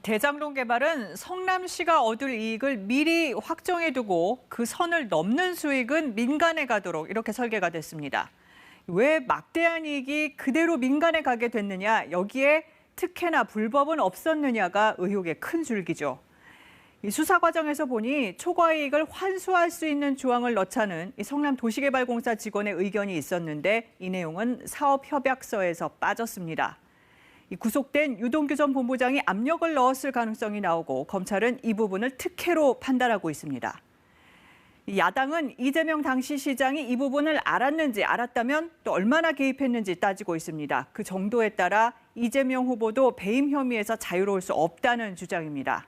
대장동 개발은 성남시가 얻을 이익을 미리 확정해두고 그 선을 넘는 수익은 민간에 가도록 이렇게 설계가 됐습니다. 왜 막대한 이익이 그대로 민간에 가게 됐느냐, 여기에 특혜나 불법은 없었느냐가 의혹의 큰 줄기죠. 이 수사 과정에서 보니 초과 이익을 환수할 수 있는 조항을 넣자는 성남도시개발공사 직원의 의견이 있었는데 이 내용은 사업협약서에서 빠졌습니다. 구속된 유동규 전 본부장이 압력을 넣었을 가능성이 나오고 검찰은 이 부분을 특혜로 판단하고 있습니다. 야당은 이재명 당시 시장이 이 부분을 알았는지, 알았다면 또 얼마나 개입했는지 따지고 있습니다. 그 정도에 따라 이재명 후보도 배임 혐의에서 자유로울 수 없다는 주장입니다.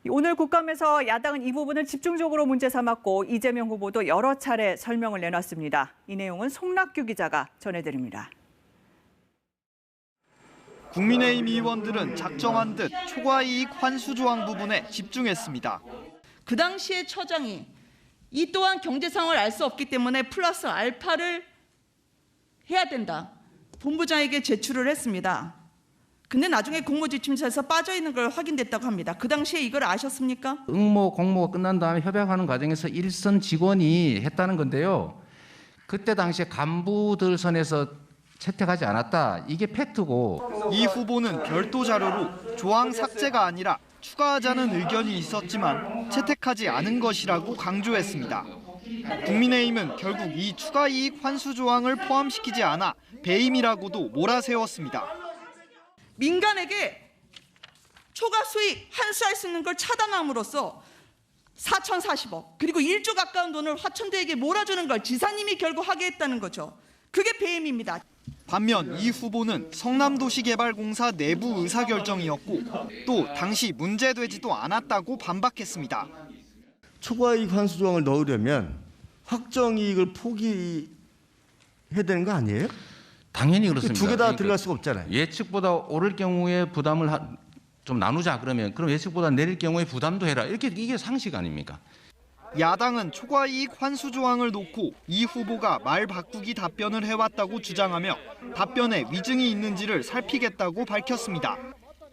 오늘 국감에서 야당은 이 부분을 집중적으로 문제 삼았고 이재명 후보도 여러 차례 설명을 내놨습니다. 이 내용은 송락규 기자가 전해드립니다. 국민의힘 의원들은 작정한 듯 초과이익 환수 조항 부분에 집중했습니다. 그 당시에 처장이 이 또한 경제 상황을 알 수 없기 때문에 플러스 알파를 해야 된다. 본부장에게 제출을 했습니다. 근데 나중에 공모지침서에서 빠져있는 걸 확인됐다고 합니다. 그 당시에 이걸 아셨습니까? 응모 공모가 끝난 다음에 협약하는 과정에서 일선 직원이 했다는 건데요. 그때 당시에 간부들 선에서 채택하지 않았다. 이게 팩트고. 이 후보는 별도 자료로 조항 삭제가 아니라 추가하자는 의견이 있었지만 채택하지 않은 것이라고 강조했습니다. 국민의힘은 결국 이 추가이익 환수 조항을 포함시키지 않아 배임이라고도 몰아세웠습니다. 민간에게 초과 수익 환수할 수 있는 걸 차단함으로써 4,040억 그리고 1조 가까운 돈을 화천대에게 몰아주는 걸 지사님이 결국 하게 했다는 거죠. 그게 배임입니다. 반면 이 후보는 성남도시개발공사 내부 의사결정이었고 또 당시 문제되지도 않았다고 반박했습니다. 초과이익 환수 조항을 넣으려면 확정이익을 포기해야 되는 거 아니에요? 당연히 그렇습니다. 두 개 다 들어갈 수가 없잖아요. 예측보다 오를 경우에 부담을 좀 나누자 그러면 그럼 예측보다 내릴 경우에 부담도 해라. 이게 상식 아닙니까? 야당은 초과이익 환수 조항을 놓고 이 후보가 말 바꾸기 답변을 해왔다고 주장하며 답변에 위증이 있는지를 살피겠다고 밝혔습니다.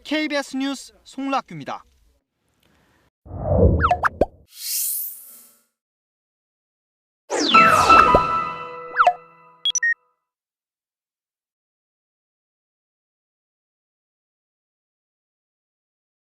KBS 뉴스 송락규입니다.